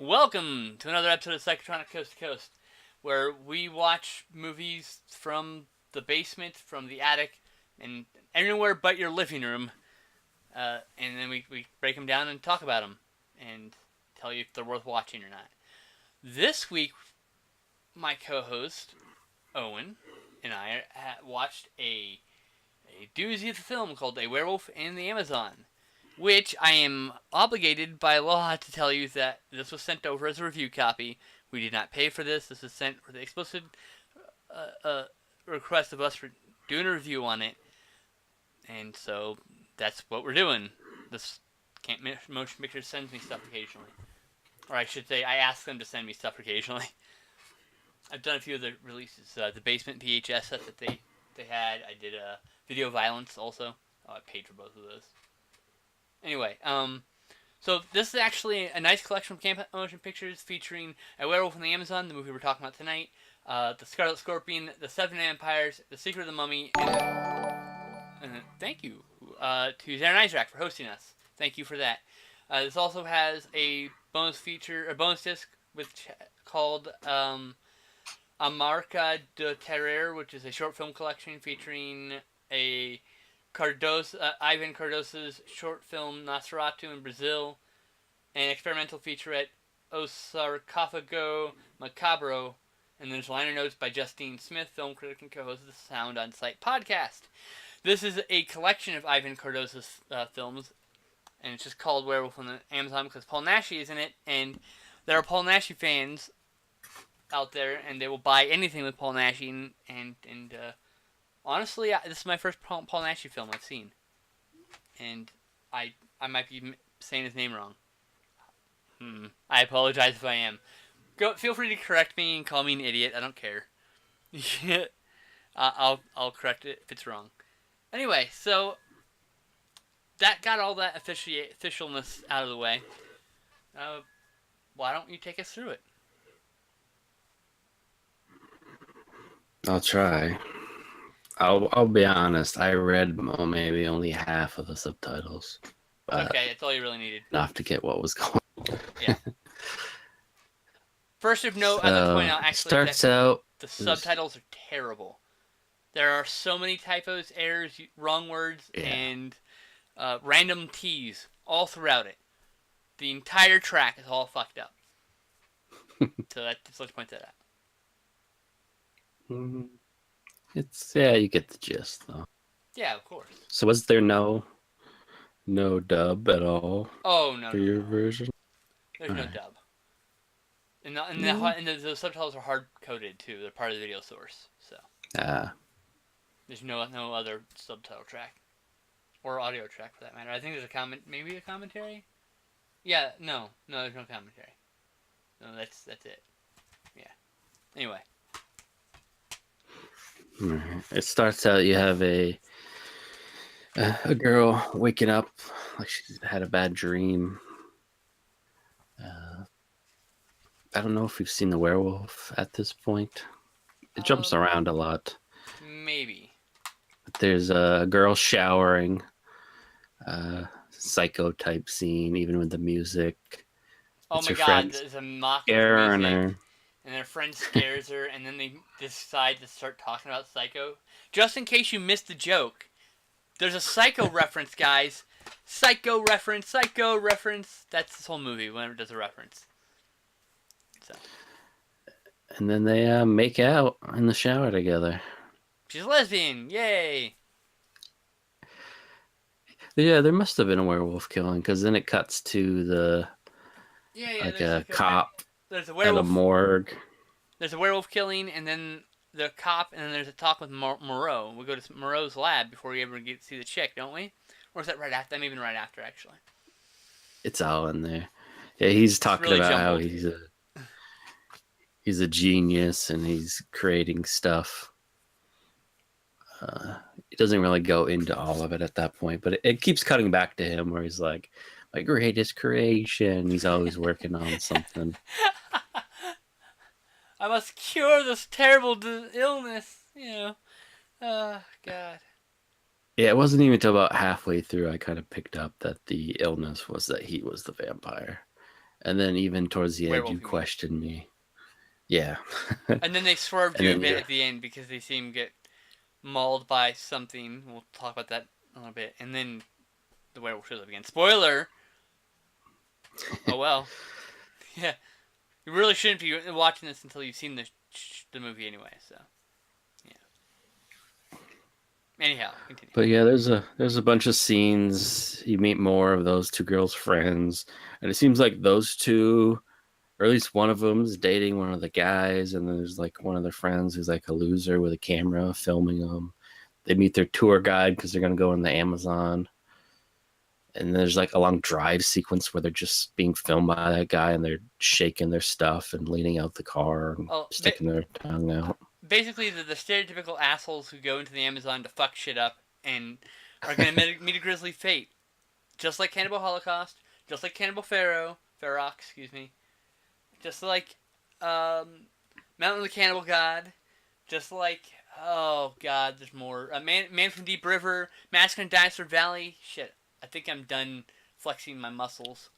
Welcome to another episode of Psychotronic Coast to Coast, where we watch movies from the basement, from the attic, and anywhere but your living room, and then we break them down and talk about them, and tell you if they're worth watching or not. This week, my co-host, Owen, and I watched a doozy of a film called A Werewolf in the Amazon, which I am obligated by law to tell you that this was sent over as a review copy. We did not pay for this. This is sent with the explicit request of us for doing a review on it, and so that's what we're doing. This can't motion picture sends me stuff occasionally, or I should say, I ask them to send me stuff occasionally. I've done a few of the releases. The Basement VHS set that they had. I did Video Violence also. Oh, I paid for both of those. Anyway, so this is actually a nice collection of Camp Motion Pictures featuring A Werewolf in the Amazon, the movie we're talking about tonight, The Scarlet Scorpion, The Seven Vampires, The Secret of the Mummy, and thank you to Darren Isaac for hosting us. Thank you for that. This also has a bonus disc called Amarca de Terror, which is a short film collection featuring Ivan Cardoso's short film Nosferatu in Brazil, an experimental featurette O Sarcófago Macabro, and there's liner notes by Justine Smith, film critic and co-host of the Sound on Sight podcast. This is a collection of Ivan Cardoso's films, and it's just called Werewolf on the Amazon because Paul Naschy is in it, and there are Paul Naschy fans out there, and they will buy anything with Paul Naschy, and honestly, this is my first Paul Naschy film I've seen, and I might be saying his name wrong. I apologize if I am. Feel free to correct me and call me an idiot. I don't care. I'll correct it if it's wrong. Anyway, so that got all that officialness out of the way. Why don't you take us through it? I'll try. I'll be honest. I read maybe only half of the subtitles. Okay, that's all you really needed. Enough to get what was going on. Yeah. First of note, I'd like to point out the subtitles are terrible. There are so many typos, errors, wrong words, and random T's all throughout it. The entire track is all fucked up. So let's point that out. You get the gist though. Yeah, of course. So was there no dub at all? Oh no. For your version? There's no dub. And the subtitles are hard coded too. They're part of the video source, so. There's no other subtitle track, or audio track for that matter. I think there's maybe a commentary. Yeah, no, there's no commentary. No, that's it. Yeah. Anyway. It starts out, you have a girl waking up like she's had a bad dream. I don't know if we've seen the werewolf at this point. It jumps around a lot. Maybe. But there's a girl showering. Psycho type scene, even with the music. Oh my god, there's a mock music. And their friend scares her, and then they decide to start talking about Psycho. Just in case you missed the joke, there's a Psycho reference, guys. Psycho reference. That's this whole movie, whenever it does a reference. So. And then they make out in the shower together. She's a lesbian. Yay! Yeah, there must have been a werewolf killing, because then it cuts to the... a cop... There's a werewolf at a morgue. There's a werewolf killing, and then the cop, and then there's a talk with Moreau. We go to Moreau's lab before we ever get to see the chick, don't we? Or is that right after? That may have been right after, actually. It's all in there. Yeah, he's talking really about how he's a genius and he's creating stuff. He doesn't really go into all of it at that point, but it keeps cutting back to him where he's like, my greatest creation. He's always working on something. I must cure this terrible illness, Oh, God. Yeah, it wasn't even until about halfway through I kind of picked up that the illness was that he was the vampire. And then even towards the end, Werewolf, you you mean. question me. Yeah. And then they swerved And you a then bit yeah, at the end because they seem to get mauled by something. We'll talk about that in a little bit. And then the werewolf shows up again. Spoiler! Oh well. Yeah. You really shouldn't be watching this until you've seen the movie anyway, so. Yeah. Anyhow, continue. but yeah, there's a bunch of scenes. You meet more of those two girls' friends, and it seems like those two, or at least one of them, is dating one of the guys, and then there's like one of their friends who's like a loser with a camera filming them. They meet their tour guide because they're gonna go in the Amazon, and there's like a long drive sequence where they're just being filmed by that guy, and they're shaking their stuff and leaning out the car and Well, sticking their tongue out. basically, the stereotypical assholes who go into the Amazon to fuck shit up and are going to meet a grisly fate. Just like Cannibal Holocaust, just like Cannibal Ferox, excuse me. Just like Mountain of the Cannibal God. Just like, oh god, there's more. Man from Deep River, Massacre in Dinosaur Valley. Shit, I think I'm done flexing my muscles.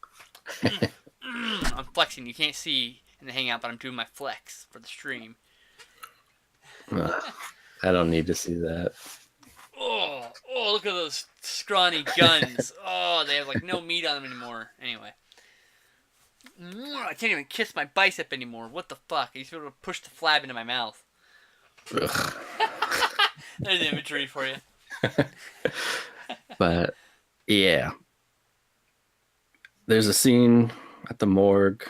I'm flexing. You can't see in the hangout, but I'm doing my flex for the stream. I don't need to see that. Oh, look at those scrawny guns. Oh, they have like no meat on them anymore. Anyway. I can't even kiss my bicep anymore. What the fuck? I used to be able to push the flab into my mouth. Ugh. There's imagery for you. But yeah, there's a scene at the morgue,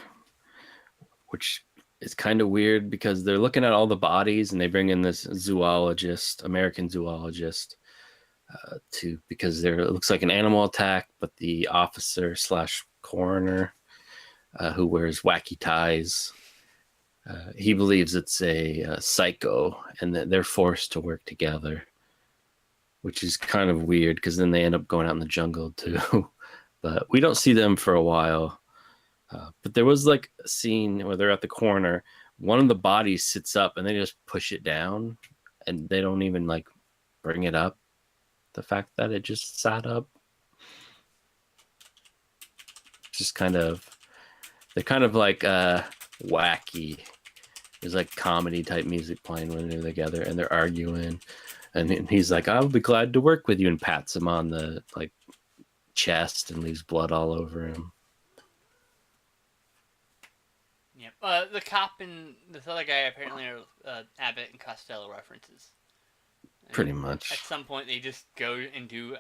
which is kind of weird because they're looking at all the bodies and they bring in this zoologist, American zoologist, because it looks like an animal attack, but the officer slash coroner who wears wacky ties, he believes it's a psycho and that they're forced to work together, which is kind of weird because then they end up going out in the jungle too. But we don't see them for a while. But there was like a scene where they're at the corner. One of the bodies sits up and they just push it down and they don't even like bring it up. The fact that it just sat up. Just kind of, they're kind of like wacky. There's like comedy type music playing when they're together and they're arguing. And he's like, I'll be glad to work with you, and pats him on the like chest and leaves blood all over him. Yep. The cop and this other guy apparently are Abbott and Costello references. And Pretty much. at some point, they just go and do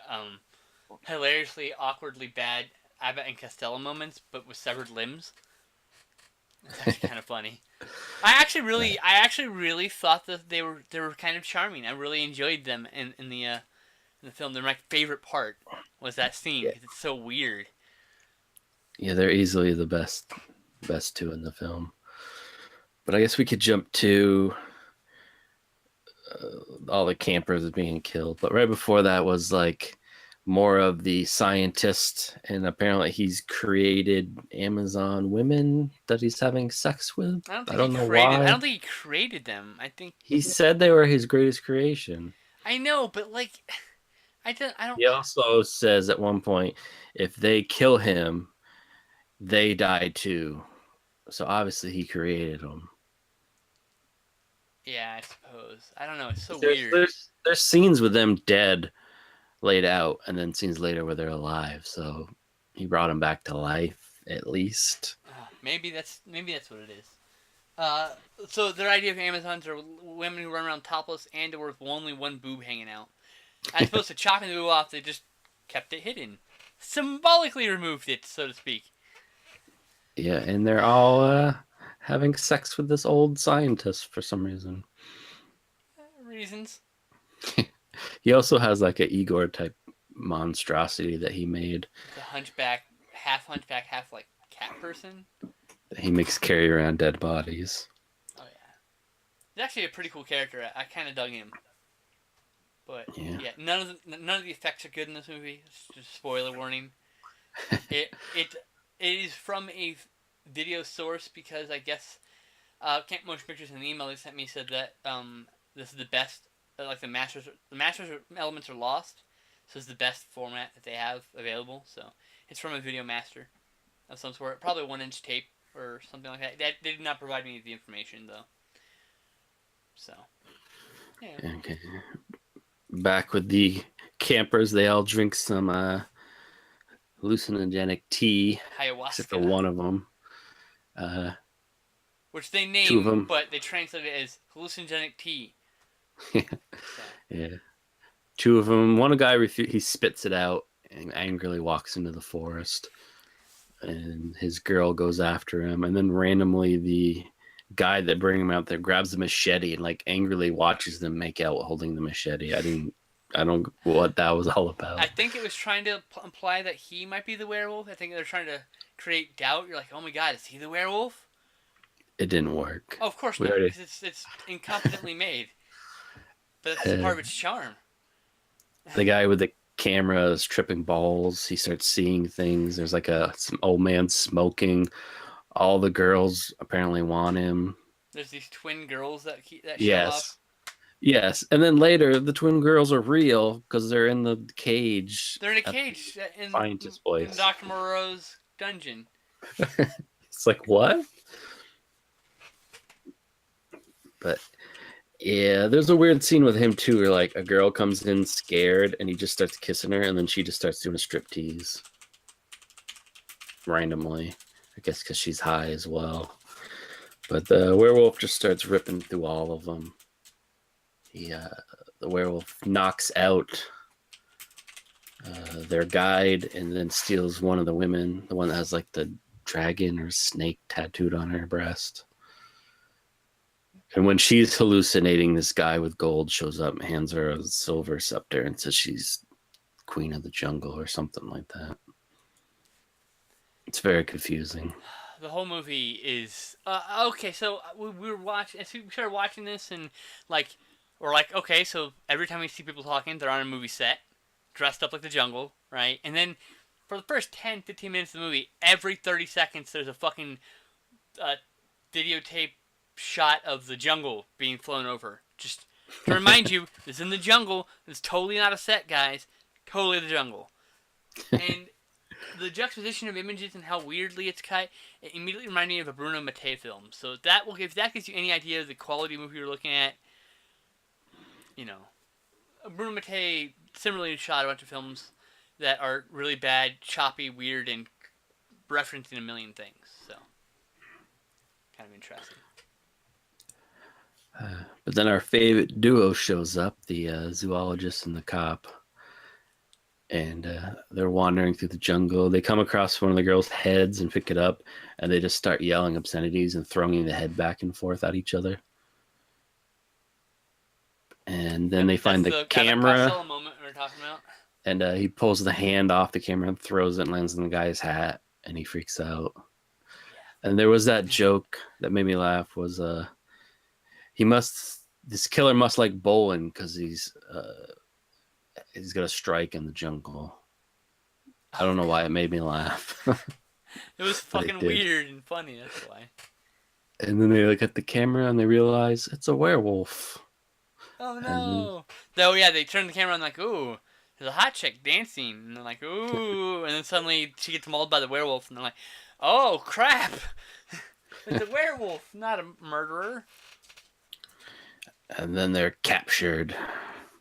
hilariously, awkwardly bad Abbott and Costello moments, but with severed limbs. It's actually kind of funny. I actually really thought that they were kind of charming. I really enjoyed them in the film. They're my favorite part was that scene because it's so weird. Yeah, they're easily the best two in the film. But I guess we could jump to all the campers being killed. But right before that was like more of the scientist, and apparently he's created Amazon women that he's having sex with. I don't know why. I don't think he created them. I think He said they were his greatest creation. I know, but like, I don't. He also says at one point, if they kill him, they die too. So obviously he created them. Yeah, I suppose. I don't know. It's so There's, weird. there's scenes with them dead, laid out, and then scenes later where they're alive. So he brought them back to life, at least. Maybe that's what it is. So their idea of Amazons are women who run around topless and with only one boob hanging out. As opposed to chopping the boob off, they just kept it hidden, symbolically removed it, so to speak. Yeah, and they're all having sex with this old scientist for some reason. Reasons. He also has like an Igor type monstrosity that he made. The half like cat person. That he makes carry around dead bodies. Oh yeah, he's actually a pretty cool character. I kind of dug him. But yeah, none of the effects are good in this movie. It's just spoiler warning. It is from a video source because I guess Camp Motion Pictures in the email they sent me said that this is the best. Like the masters elements are lost, so it's the best format that they have available. So it's from a video master of some sort. Probably 1-inch tape or something like that. They did not provide me the information though. So, yeah. Okay. Back with the campers, they all drink some hallucinogenic tea, except for Ayahuasca. one of them. Which they Two of name, them. but they translate it as hallucinogenic tea. So. Yeah. Two of them. One guy, he spits it out and angrily walks into the forest. And his girl goes after him. And then randomly, the guy that bring him out there grabs the machete and like angrily watches them make out holding the machete. I don't know what that was all about. I think it was trying to imply that he might be the werewolf. I think they're trying to create doubt. You're like, oh my god, is he the werewolf? It didn't work. Oh, of course not. Because it's incompetently made. But that's part of its charm. The guy with the camera is tripping balls. He starts seeing things. There's like some old man smoking. All the girls apparently want him. There's these twin girls that show yes. up. Yes. And then later, the twin girls are real because they're in the cage. They're in a cage in scientist place. In Dr. Moreau's dungeon. It's like, what? But yeah, there's a weird scene with him too, where like a girl comes in scared and he just starts kissing her, and then she just starts doing a striptease randomly. I guess because she's high as well. But the werewolf just starts ripping through all of them. The werewolf knocks out their guide and then steals one of the women, the one that has like the dragon or snake tattooed on her breast. And when she's hallucinating, this guy with gold shows up and hands her a silver scepter and says she's queen of the jungle or something like that. It's very confusing. The whole movie is okay. So we were watching. As we started watching this, and like we're like, okay, so every time we see people talking, they're on a movie set, dressed up like the jungle, right? And then for the first 10, 15 minutes of the movie, every 30 seconds, there's a fucking videotape shot of the jungle being flown over. Just to remind you, this is in the jungle. It's totally not a set, guys. Totally the jungle. And the juxtaposition of images and how weirdly it's cut, it immediately reminded me of a Bruno Mattei film. So if that gives you any idea of the quality of the movie you're looking at, you know, Bruno Mattei similarly shot a bunch of films that are really bad, choppy, weird, and referencing a million things. So, kind of interesting. But then our favorite duo shows up, the zoologist and the cop. And they're wandering through the jungle. They come across one of the girls' heads and pick it up, and they just start yelling obscenities and throwing the head back and forth at each other. And then they find the camera. That's the moment we were talking about. And he pulls the hand off the camera and throws it and lands on the guy's hat, and he freaks out. Yeah. And there was that joke that made me laugh was this killer must like bowling because he's got a strike in the jungle. I don't know why it made me laugh. It was fucking weird and funny, that's why. And then they look at the camera and they realize it's a werewolf. Oh no! Oh yeah, they turn the camera on like, ooh, there's a hot chick dancing, and they're like, ooh, and then suddenly she gets mauled by the werewolf, and they're like, oh crap! It's a werewolf, not a murderer. And then they're captured.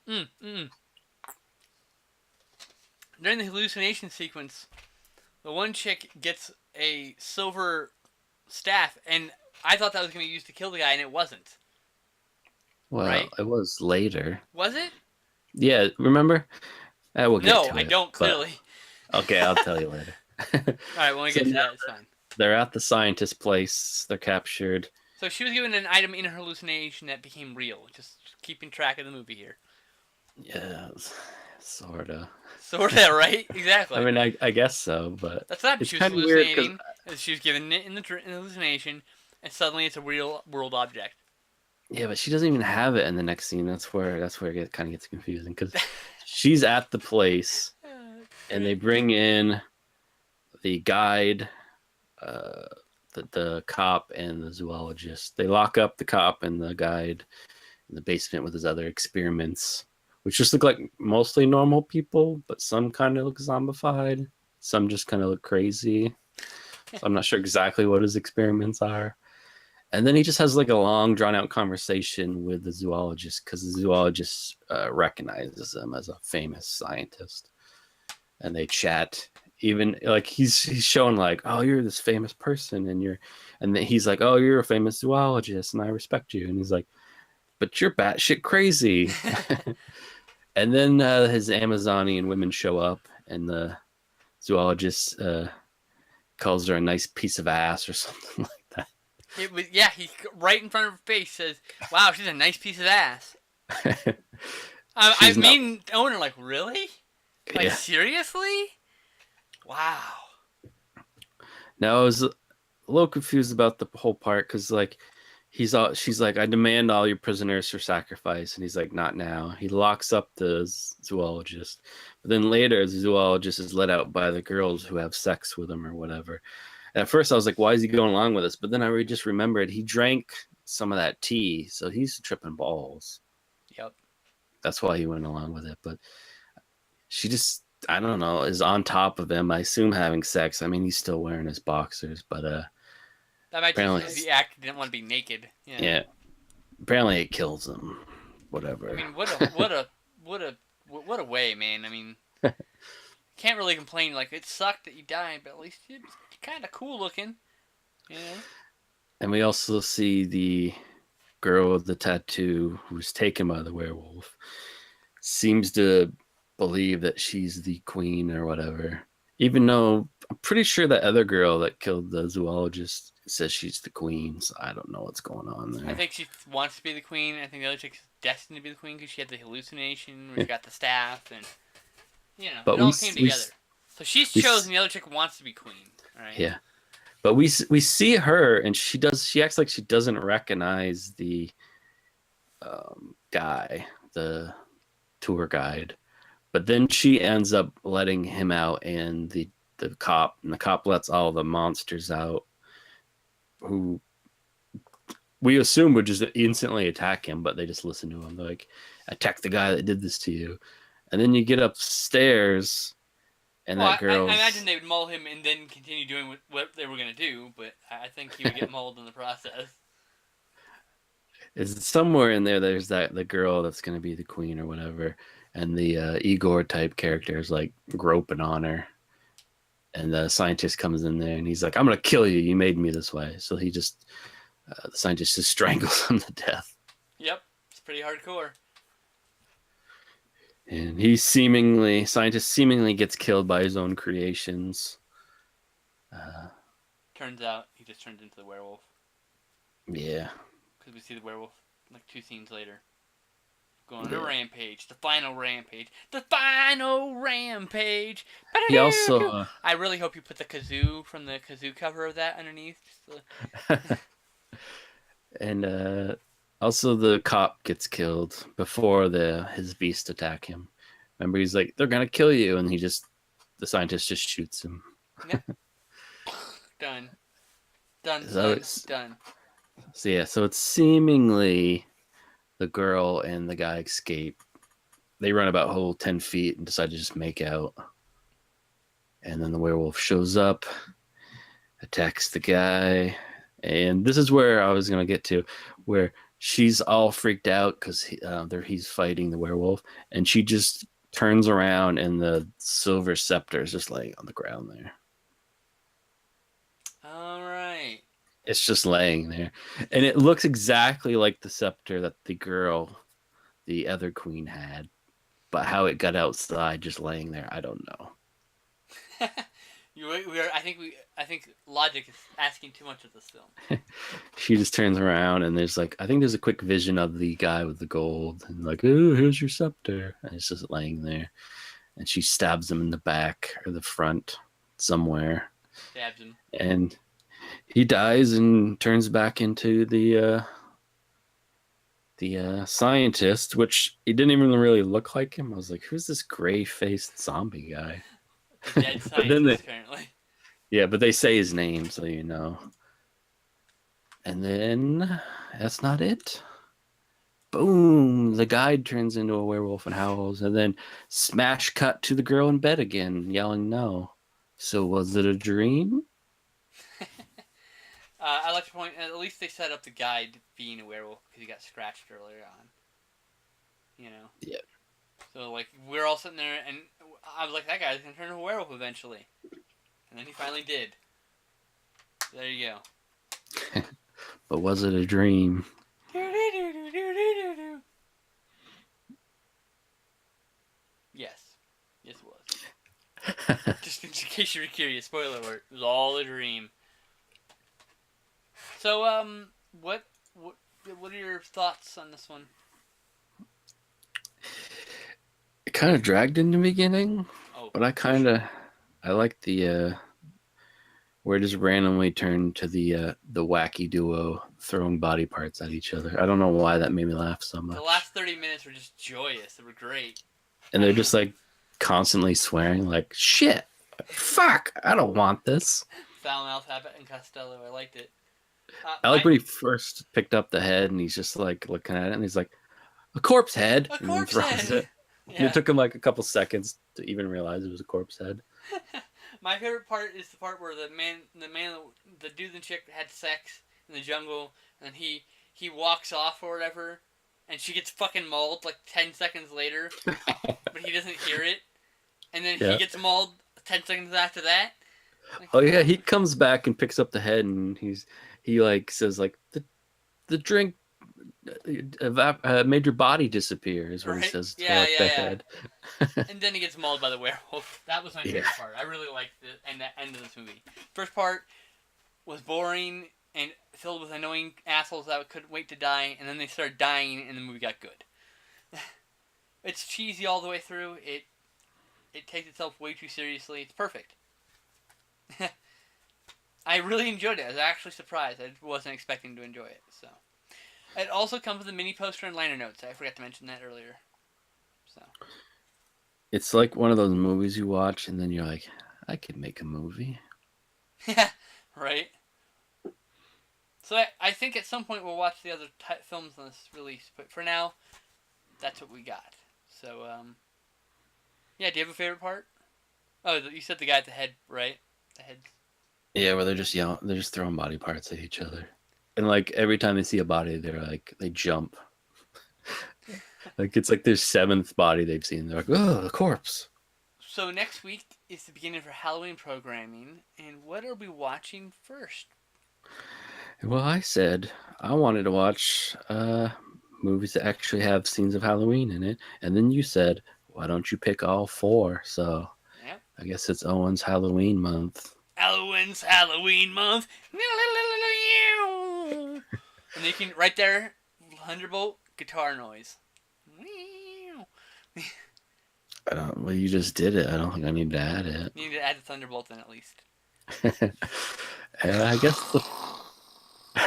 During the hallucination sequence, the one chick gets a silver staff, and I thought that was going to be used to kill the guy, and it wasn't. Well, right? It was later. Was it? Yeah, remember? We'll get to it. No, I don't, clearly. Okay, I'll tell you later. Alright, when we get to that, it's fine. They're at the scientist place. They're captured. So she was given an item in her hallucination that became real. Just keeping track of the movie here. Yeah, sorta. Sorta, right? Exactly. I mean, I guess so, but that's not. She was hallucinating. She was given it in the hallucination, and suddenly it's a real world object. Yeah, but she doesn't even have it in the next scene. That's where it kind of gets confusing because she's at the place, and they bring in the guide, the cop, and the zoologist. They lock up the cop and the guide in the basement with his other experiments, which just look like mostly normal people, but some kind of look zombified. Some just kind of look crazy. So I'm not sure exactly what his experiments are. And then he just has like a long, drawn out conversation with the zoologist because the zoologist recognizes him as a famous scientist. And they chat. Even like he's showing like, oh, you're this famous person, and then he's like, oh, you're a famous zoologist, and I respect you. And he's like, but you're batshit crazy. And then his Amazonian women show up, and the zoologist calls her a nice piece of ass or something like that. It was, yeah, he right in front of her face says, "Wow, she's a nice piece of ass." I mean, owner, like, really? Like, yeah. seriously? Wow. Now I was a little confused about the whole part because like she's like, I demand all your prisoners for sacrifice, and he's like, not now. He locks up the zoologist, but then later the zoologist is let out by the girls who have sex with him or whatever. And at first I was like, why is he going along with this? But then I just remembered he drank some of that tea, so he's tripping balls. Yep. That's why he went along with it. But she just, I don't know, is on top of him. I assume having sex. I mean, he's still wearing his boxers, but that might just be the act. He didn't want to be naked. Yeah. Apparently, it kills him. Whatever. I mean, what a way, man. I mean, can't really complain. Like, it sucked that you died, but at least you're kind of cool looking. You know. And we also see the girl with the tattoo who's taken by the werewolf seems to believe that she's the queen or whatever, even though I'm pretty sure that other girl that killed the zoologist says she's the queen, so I don't know what's going on there. I think she wants to be the queen. I think the other chick's destined to be the queen because she had the hallucination where she got the staff, and but it all came together. So she's chosen. The other chick wants to be queen. Right? Yeah, but we see her, and she acts like she doesn't recognize the guy, the tour guide. But then she ends up letting him out, and the cop lets all the monsters out, who we assume would just instantly attack him, but they just listen to him. They're like, attack the guy that did this to you. And then you get upstairs, and that girl. I imagine they would maul him and then continue doing what they were going to do, but I think he would get mauled in the process. Is somewhere in there, there's the girl that's going to be the queen or whatever. And the Igor type character is like groping on her, and the scientist comes in there and he's like, I'm gonna kill you, you made me this way. So he just the scientist just strangles him to death. Yep, it's pretty hardcore. And scientist seemingly gets killed by his own creations. Turns out he just turned into the werewolf. Yeah, because we see the werewolf like 2 scenes later going on a rampage. The final rampage. The final rampage. He also... I really hope you put the kazoo from the kazoo cover of that underneath. And also the cop gets killed before his beast attack him. Remember, he's like, they're going to kill you. And the scientist just shoots him. Yeah. Done. Done. So yeah, so it's seemingly... the girl and the guy escape. They run about whole 10 feet and decide to just make out. And then the werewolf shows up, attacks the guy. And this is where I was going to get to, where she's all freaked out because he's fighting the werewolf. And she just turns around and the silver scepter is just laying on the ground there. All right. It's just laying there. And it looks exactly like the scepter that the other queen had. But how it got outside just laying there, I don't know. I think logic is asking too much of this film. She just turns around and there's a quick vision of the guy with the gold. And like, oh, here's your scepter. And it's just laying there. And she stabs him in the back or the front somewhere. Stabs him. And... he dies and turns back into the scientist, which he didn't even really look like him. I was like, who's this gray-faced zombie guy? The dead scientist, apparently. Yeah, but they say his name, so you know. And then, that's not it. Boom! The guide turns into a werewolf and howls, and then smash cut to the girl in bed again, yelling no. So was it a dream? I like to point. At least they set up the guy being a werewolf because he got scratched earlier on. You know. Yeah. So like we're all sitting there, and I was like, that guy's gonna turn into a werewolf eventually, and then he finally did. There you go. But was it a dream? Yes. Yes, it was. Just in case you were curious, spoiler alert, it was all a dream. So, what are your thoughts on this one? It kind of dragged in the beginning, but I like the where it just randomly turned to the wacky duo throwing body parts at each other. I don't know why that made me laugh so much. The last 30 minutes were just joyous. They were great. And they're just like constantly swearing, like, shit, fuck, I don't want this. Foul mouth habit and Costello. I liked it. I like when he first picked up the head and he's just like looking at it and he's like, a corpse head. A corpse head. Yeah. And it took him like a couple seconds to even realize it was a corpse head. My favorite part is the part where the dude and the chick had sex in the jungle, and then he walks off or whatever, and she gets fucking mauled like 10 seconds later, but he doesn't hear it, and then he gets mauled 10 seconds after that. Like, oh yeah, he comes back and picks up the head, and he like says like the drink made your body disappear is what he says to the head. And then he gets mauled by the werewolf. That was my favorite part. I really liked the end of this movie. First part was boring and filled with annoying assholes that couldn't wait to die, and then they started dying and the movie got good. It's cheesy all the way through. It takes itself way too seriously. It's perfect. I really enjoyed it. I was actually surprised. I wasn't expecting to enjoy it. So it also comes with a mini poster and liner notes. I forgot to mention that earlier. So it's like one of those movies you watch and then you're like, I could make a movie. Yeah, right. So I think at some point we'll watch the other films on this release, but for now, that's what we got. So yeah. Do you have a favorite part? Oh, you said the guy at the head, right? The head. Yeah, where they're just yelling, they're just throwing body parts at each other, and like every time they see a body, they're like they jump. Like it's like their 7th body they've seen. They're like, oh, a corpse. So next week is the beginning of our Halloween programming, and what are we watching first? Well, I said I wanted to watch movies that actually have scenes of Halloween in it, and then you said, why don't you pick all 4? So Yep. I guess it's Owen's Halloween month. Owen's Halloween month. And you can, right there, Thunderbolt guitar noise. Well, you just did it. I don't think I need to add it. You need to add the Thunderbolt in at least. And I guess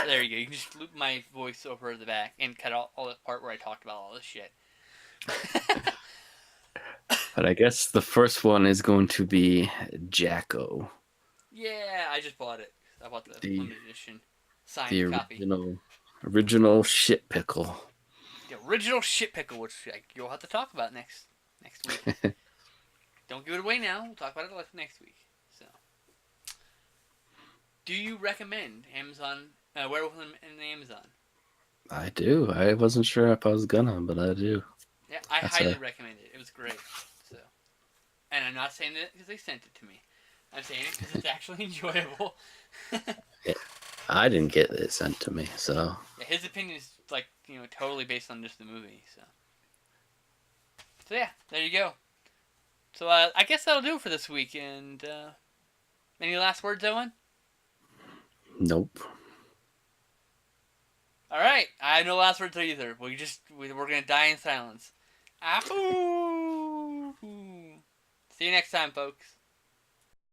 There you go. You can just loop my voice over the back and cut out all the part where I talked about all this shit. But I guess the first one is going to be Jacko. Yeah, I just bought it. I bought the limited edition signed copy. The original shit pickle. The original shit pickle, which you'll have to talk about next week. Don't give it away now. We'll talk about it next week. So, do you recommend Amazon Werewolf in the Amazon? I do. I wasn't sure if I was gonna, but I do. Yeah, I highly recommend it. It was great. So, and I'm not saying it because they sent it to me. I'm saying it because it's actually enjoyable. I didn't get it sent to me, so. Yeah, his opinion is totally based on just the movie. So yeah, there you go. So I guess that'll do it for this week. And any last words, Owen? Nope. All right, I have no last words either. We're gonna die in silence. Ahoo! See you next time, folks.